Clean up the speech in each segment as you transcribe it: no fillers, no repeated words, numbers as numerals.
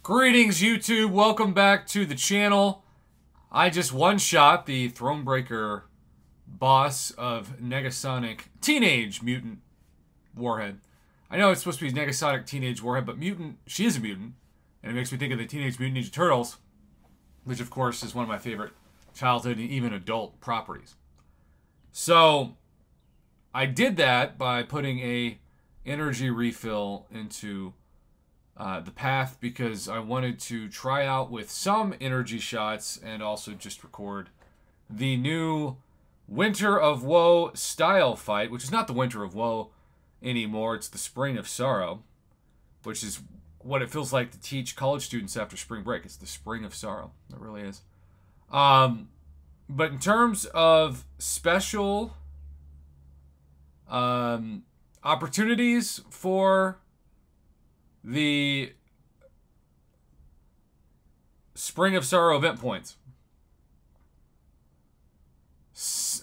Greetings, YouTube. Welcome back to the channel. I just one-shot the Thronebreaker boss of Negasonic Teenage Mutant Warhead. I know it's supposed to be Negasonic Teenage Warhead, but mutant, she is a mutant. And it makes me think of the Teenage Mutant Ninja Turtles, which of course is one of my favorite childhood and even adult properties. So, I did that by putting a energy refill into the path because I wanted to try out with some energy shots and also just record the new Winter of Woe style fight, which is not the Winter of Woe anymore. It's the Spring of Sorrow, which is what it feels like to teach college students after spring break. It's the Spring of Sorrow. It really is. But in terms of special opportunities for the Spring of Sorrow event points,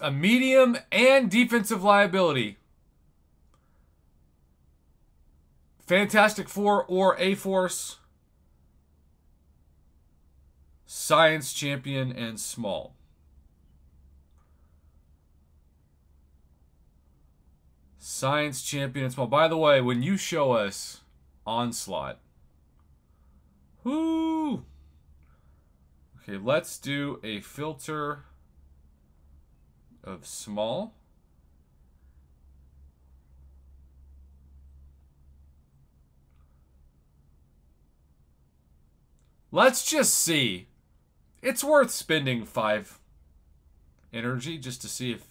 a medium and defensive liability, Fantastic Four or A-Force, Science Champion, and Small. Science Champion and Small. By the way, when you show us Onslaught, whoo! Okay, let's do a filter of Small. Let's just see. It's worth spending 5 energy just to see if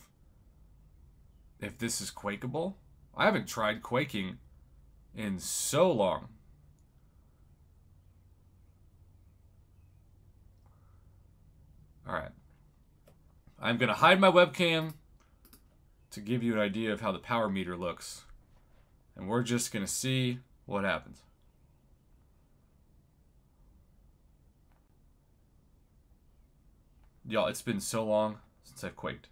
this is quakeable. I haven't tried quaking in so long. Alright. I'm going to hide my webcam to give you an idea of how the power meter looks. And we're just going to see what happens. Y'all, it's been so long since I've quaked.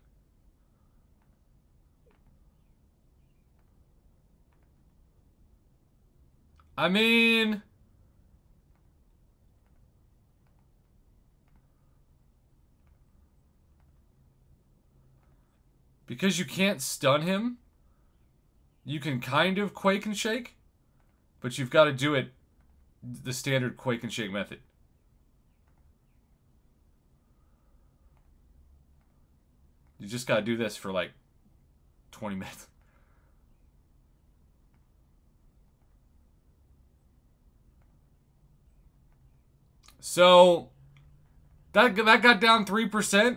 I mean, because you can't stun him, you can kind of quake and shake, but you've got to do it the standard quake and shake method. You just got to do this for like 20 minutes. So, that got down 3%.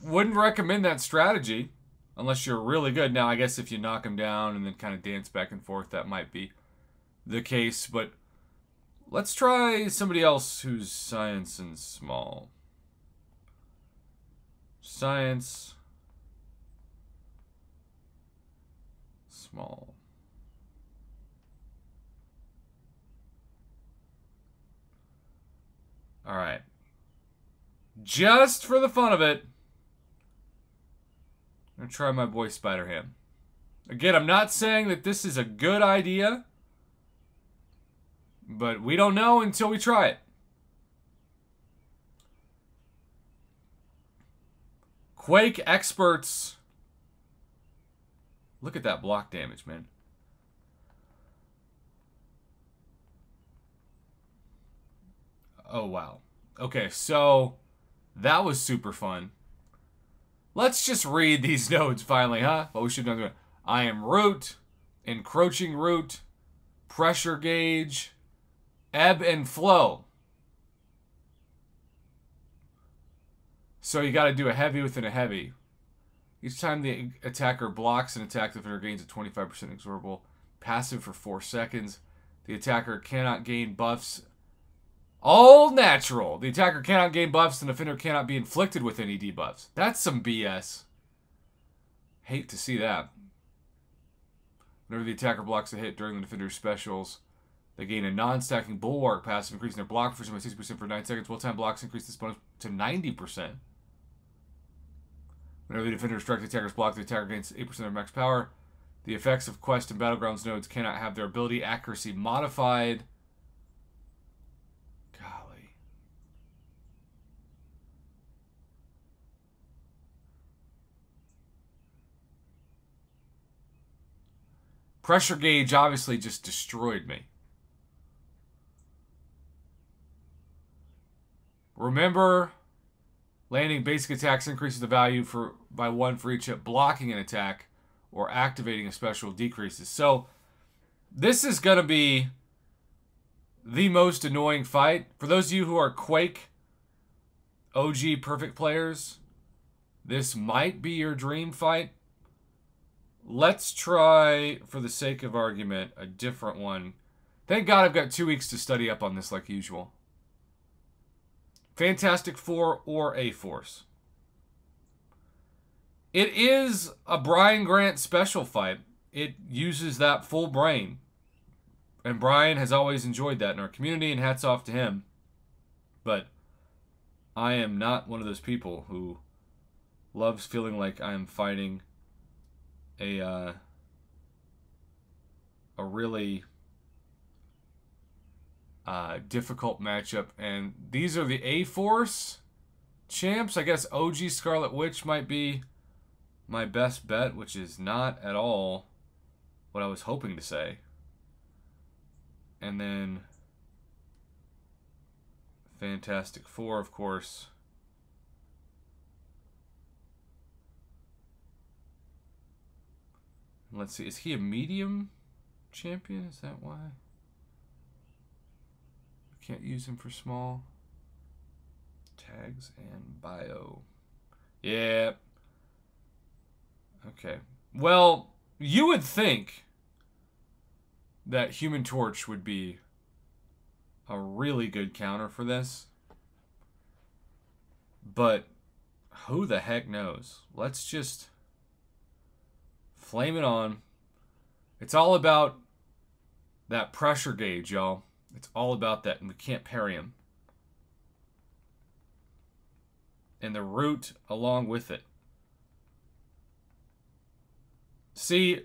Wouldn't recommend that strategy unless you're really good. Now, I guess if you knock him down and then kind of dance back and forth, that might be the case. But let's try somebody else who's Science and Small. Science. Small. All right. Just for the fun of it, I'm going to try my boy Spider-Ham. Again, I'm not saying that this is a good idea, but we don't know until we try it. Quake experts. Look at that block damage, man. Oh, wow. Okay, so that was super fun. Let's just read these nodes finally, huh? What we should have done. I am root, encroaching root, pressure gauge, ebb and flow. So you got to do a heavy within a heavy. Each time the attacker blocks an attack, the defender gains a 25% absorbable passive for 4 seconds. The attacker cannot gain buffs. All natural. The attacker cannot gain buffs, and the defender cannot be inflicted with any debuffs. That's some BS. Hate to see that. Whenever the attacker blocks a hit during the defender's specials, they gain a non-stacking bulwark passive, increasing their block by 60% for 9 seconds. Well-timed blocks increase this bonus to 90%. Whenever the defender strikes the attacker's block, the attacker gains 8% of their max power. The effects of Quest and Battlegrounds nodes cannot have their ability accuracy modified. Pressure gauge obviously just destroyed me. Remember, landing basic attacks increases the value by 1 for each hit. Blocking an attack or activating a special decreases. So this is going to be the most annoying fight. For those of you who are Quake OG perfect players, this might be your dream fight. Let's try, for the sake of argument, a different one. Thank God I've got 2 weeks to study up on this like usual. Fantastic Four or A-Force. It is a Brian Grant special fight. It uses that full brain. And Brian has always enjoyed that in our community, and hats off to him. But I am not one of those people who loves feeling like I'm fighting a really difficult matchup. And these are the A-Force champs. I guess OG Scarlet Witch might be my best bet, which is not at all what I was hoping to say. And then Fantastic Four, of course. Let's see, is he a medium champion? Is that why? Can't use him for small. Tags and bio. Yeah. Okay. Well, you would think that Human Torch would be a really good counter for this. But who the heck knows? Let's just flame it on. It's all about that pressure gauge, y'all. It's all about that, and we can't parry him. And the root along with it. See,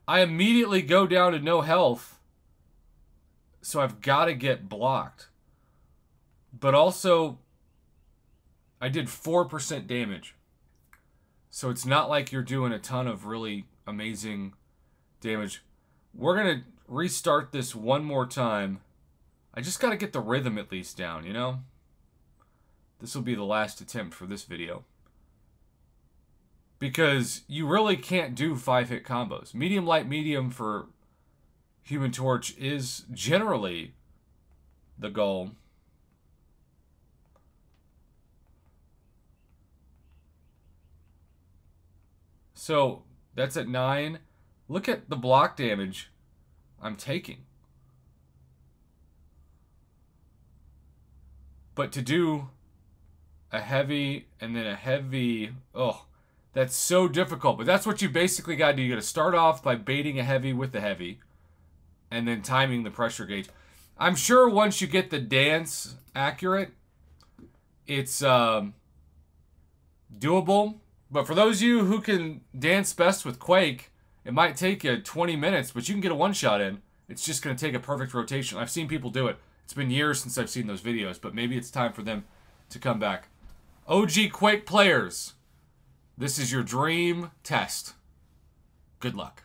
I immediately go down to no health, so I've got to get blocked. But also, I did 4% damage. So it's not like you're doing a ton of really amazing damage. We're going to restart this one more time. I just got to get the rhythm at least down, you know? This will be the last attempt for this video. Because you really can't do 5-hit combos. Medium, light, medium for Human Torch is generally the goal. So, that's at 9. Look at the block damage I'm taking. But to do a heavy and then a heavy, oh, that's so difficult. But that's what you basically got to do. You got to start off by baiting a heavy with the heavy and then timing the pressure gauge. I'm sure once you get the dance accurate, it's doable. But for those of you who can dance best with Quake, it might take you 20 minutes, but you can get a one-shot in. It's just going to take a perfect rotation. I've seen people do it. It's been years since I've seen those videos, but maybe it's time for them to come back. OG Quake players, this is your dream test. Good luck.